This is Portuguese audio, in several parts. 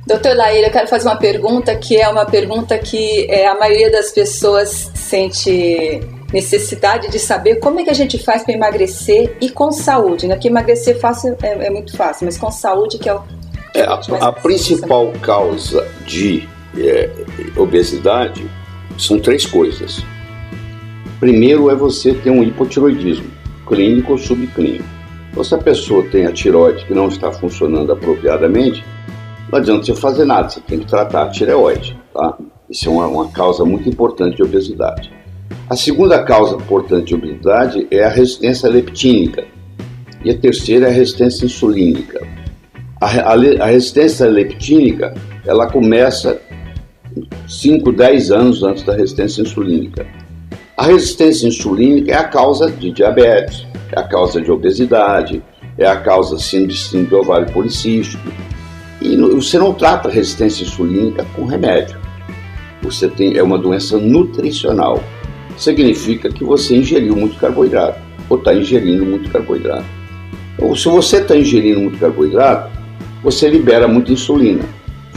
Doutor Laíra, eu quero fazer uma pergunta que é uma pergunta que a maioria das pessoas sente necessidade de saber como é que a gente faz para emagrecer e com saúde, né? Porque emagrecer fácil é muito fácil, mas com saúde que é o... A principal causa de obesidade são 3 coisas. Primeiro é você ter um hipotiroidismo, clínico ou subclínico. Então, se a pessoa tem a tireoide que não está funcionando apropriadamente, não adianta você fazer nada, você tem que tratar a tireoide, tá? Isso é uma causa muito importante de obesidade. A segunda causa importante de obesidade é a resistência leptínica. E a terceira é a resistência insulínica. A resistência leptínica, ela começa 5, 10 anos antes da resistência insulínica. A resistência insulínica é a causa de diabetes, é a causa de obesidade, é a causa síndrome do ovário policístico. E você não trata a resistência insulínica com remédio. Você é uma doença nutricional. Significa que você ingeriu muito carboidrato, ou está ingerindo muito carboidrato. Ou se você está ingerindo muito carboidrato, você libera muita insulina.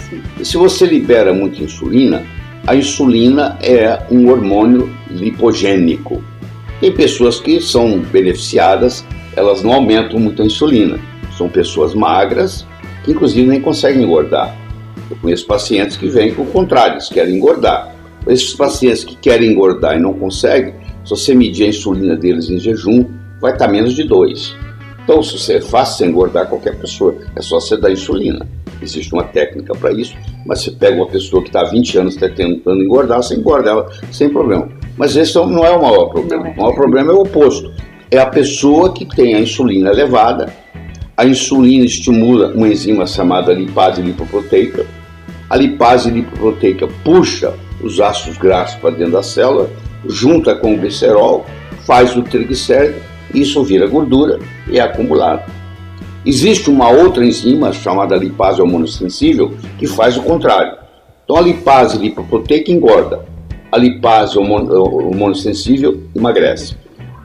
Sim. E se você libera muita insulina, a insulina é um hormônio lipogênico. Tem pessoas que são beneficiadas, elas não aumentam muito a insulina. São pessoas magras, que inclusive nem conseguem engordar. Eu conheço pacientes que vêm com o contrário, eles querem engordar. Esses pacientes que querem engordar e não conseguem, se você medir a insulina deles em jejum, vai estar menos de 2. Então, se você é fácil você engordar qualquer pessoa, é só você dar insulina. Existe uma técnica para isso, mas você pega uma pessoa que está há 20 anos tentando engordar, você engorda ela sem problema. Mas esse não é o maior problema. O maior problema é o oposto. É a pessoa que tem a insulina elevada. A insulina estimula uma enzima chamada lipase lipoproteica. A lipase lipoproteica puxa os ácidos graxos para dentro da célula, junta com o glicerol, faz o triglicérido, isso vira gordura e é acumulado. Existe uma outra enzima chamada lipase hormonossensível que faz o contrário. Então a lipase lipoproteica engorda, a lipase hormonossensível emagrece.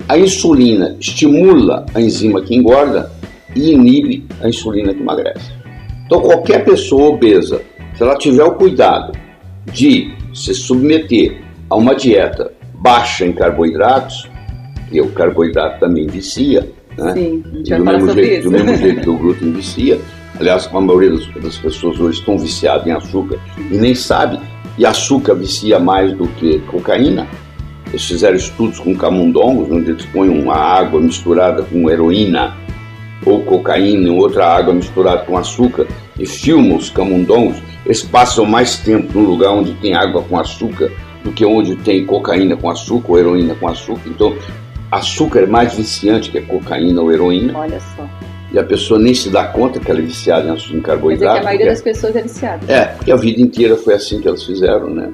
A insulina estimula a enzima que engorda e inibe a insulina que emagrece. Então qualquer pessoa obesa, se ela tiver o cuidado de se submeter a uma dieta baixa em carboidratos, e o carboidrato também vicia, né? Sim, do mesmo jeito que o glúten vicia. Aliás, a maioria das pessoas hoje estão viciadas em açúcar e nem sabe, e açúcar vicia mais do que cocaína. Eles fizeram estudos com camundongos, onde eles põem uma água misturada com heroína ou cocaína, ou outra água misturada com açúcar, e filmam os camundongos. Eles passam mais tempo no lugar onde tem água com açúcar do que onde tem cocaína com açúcar ou heroína com açúcar. Então, açúcar é mais viciante que a cocaína ou heroína. Olha só. E a pessoa nem se dá conta que ela é viciada em carboidrato. Quer dizer que a maioria das pessoas é viciada. É, porque a vida inteira foi assim que elas fizeram, né?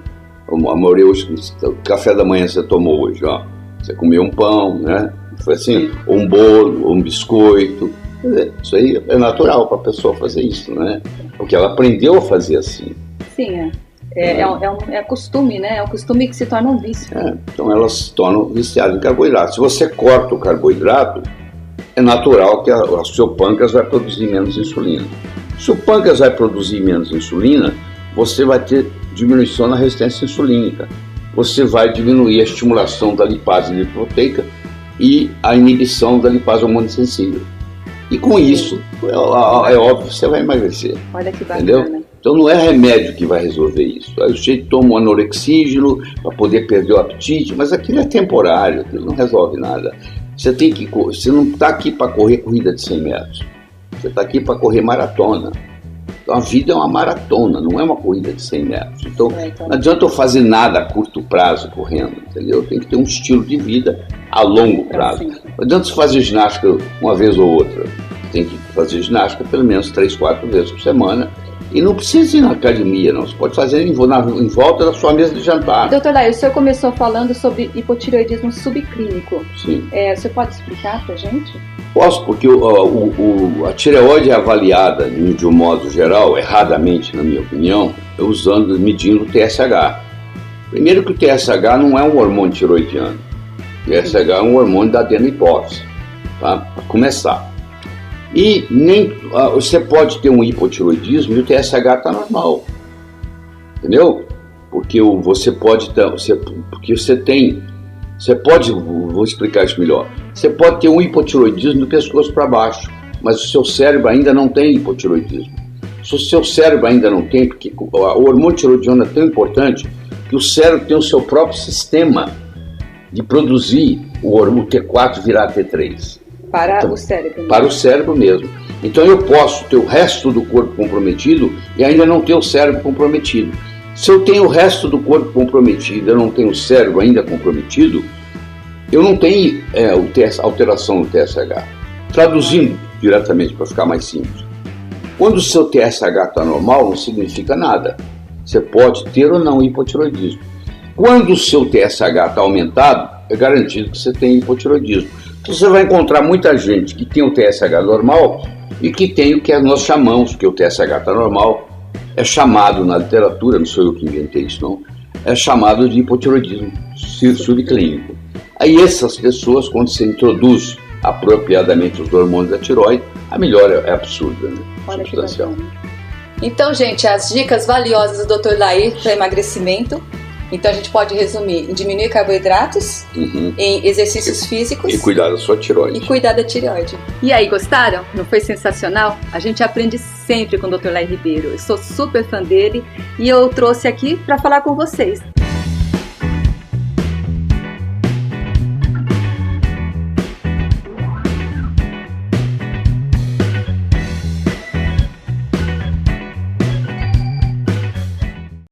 A maioria hoje, o café da manhã você tomou hoje, ó. Você comeu um pão, né? Foi assim, ou um bolo, ou um biscoito. Quer dizer, isso aí é natural para a pessoa fazer isso, né? Porque ela aprendeu a fazer assim. Sim, é costume, né? É um costume que se torna um vício. Então elas se tornam viciadas em carboidrato. Se você corta o carboidrato, é natural que o seu pâncreas vai produzir menos insulina. Se o pâncreas vai produzir menos insulina, você vai ter diminuição na resistência insulínica. Você vai diminuir a estimulação da lipase lipoproteica e a inibição da lipase hormonossensível. E com isso, é óbvio que você vai emagrecer. Olha que bacana. Entendeu? Então não é remédio que vai resolver isso. Aí o sujeito toma um anorexígeno para poder perder o apetite, mas aquilo é temporário, aquilo não resolve nada. Você não está aqui para correr corrida de 100 metros. Você está aqui para correr maratona. Então a vida é uma maratona, não é uma corrida de 100 metros. Então não adianta eu fazer nada a curto prazo correndo, entendeu? Tem que ter um estilo de vida a longo prazo. Não adianta você fazer ginástica uma vez ou outra. Tem que fazer ginástica pelo menos 3, 4 vezes por semana. E não precisa ir na academia, não. Você pode fazer em volta da sua mesa de jantar. Doutor Laíra, o senhor começou falando sobre hipotireoidismo subclínico. Sim. Você pode explicar pra gente? Posso, porque a tireoide é avaliada, de um modo geral, erradamente, na minha opinião, medindo o TSH. Primeiro que o TSH não é um hormônio tiroidiano. O TSH é um hormônio da adenohipófise, tá? Para começar. E nem você pode ter um hipotiroidismo e o TSH está normal, entendeu? Porque você pode vou explicar isso melhor. Você pode ter um hipotiroidismo do pescoço para baixo, mas o seu cérebro ainda não tem hipotiroidismo. Se o seu cérebro ainda não tem, porque o hormônio tiroidiano é tão importante que o cérebro tem o seu próprio sistema de produzir o T4 virar T3. Para o cérebro. Para o cérebro mesmo. Então eu posso ter o resto do corpo comprometido e ainda não ter o cérebro comprometido. Se eu tenho o resto do corpo comprometido e eu não tenho o cérebro ainda comprometido, eu não tenho alteração no TSH. Traduzindo diretamente para ficar mais simples. Quando o seu TSH está normal, não significa nada. Você pode ter ou não hipotiroidismo. Quando o seu TSH está aumentado, é garantido que você tem hipotiroidismo. Então você vai encontrar muita gente que tem o TSH normal e que tem o que nós chamamos, que o TSH está normal, é chamado na literatura, não sou eu que inventei isso não, é chamado de hipotiroidismo subclínico. Aí essas pessoas, quando você introduz apropriadamente os hormônios da tireoide, a melhora é absurda, né? Olha Substancial. Então, gente, as dicas valiosas do Dr. Lair para emagrecimento. Então a gente pode resumir em diminuir carboidratos, em exercícios físicos e cuidar da sua tireoide. E cuidar da tireoide. E aí, gostaram? Não foi sensacional? A gente aprende sempre com o Dr. Lair Ribeiro. Eu sou super fã dele e eu trouxe aqui para falar com vocês.